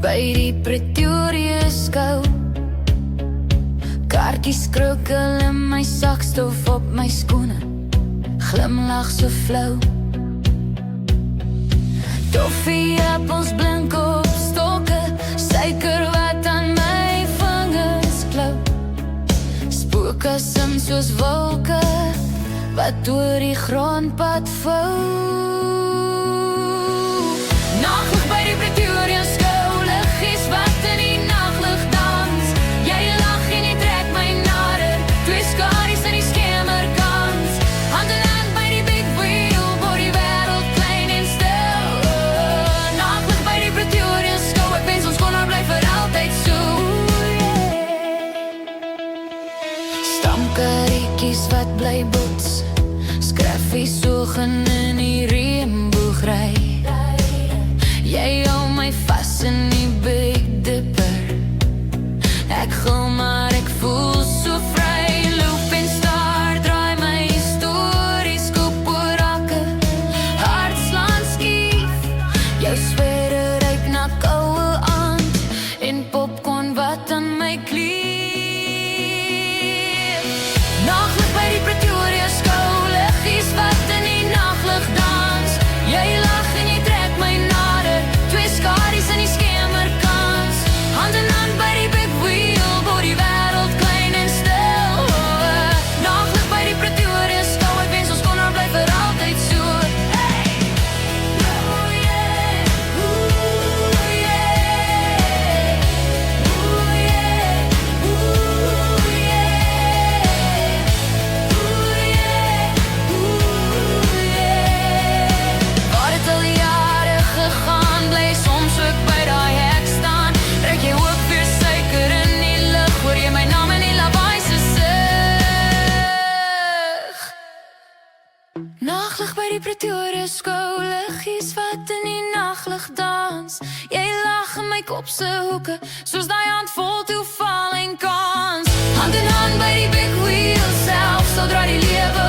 by die Pretoria skou. Kaartjies krokkel in my sakstof op my skoene, glimlag so flou. Toffee appels blink op stokke, suiker wat aan my vingers klou. Spooke sim soos wolke wat oor die grondpad vou. Naglig by die Pretoria skou, liggies wat in die naglig dans. Jy lag en jy trek my nader, twee skaries in die skemerkans. Hand in hand by die big wheel, word die wêreld klein en stil. Naglig by die Pretoria skou, ek wens ons kon daar bly vir altyd so. Stamkarretjies wat bly bots, skraffies ogen in die reënboogry. Jy hou my vas in die Big Dipper. Ek gil maar ek voel so vry. Loop en staar, draai my stories, koop oor rakke, hart slaan skief. Jou sweater ruik na koue aand en popcorn wat aan my kleef. Naglig by die Pretoria skou, liggies wat in die naglig dans. Jy lag en jy trek my nader, twee skaries in die skemerkans. Hand in hand by die big wheel, word die wêreld klein en stil. Naglig by die Pretoria skou, ek wens ons kon daar bly vir altyd so. Hey! Ooh yeah, ooh yeah, ooh yeah, ooh yeah, ooh yeah, ooh yeah. Waar het al die jare gegaan, bly soms ook by daai hek staan. Ruik jy ook weer suiker in die lug, hoor jy my naam in die lawaai se sug. Naglig by die Pretoria skou, liggies wat in die naglig dans. Jy lag in my kop se hoeke, soos daai hand vol toeval en kans. Hand in hand by die big wheel, selfs al draai die lewe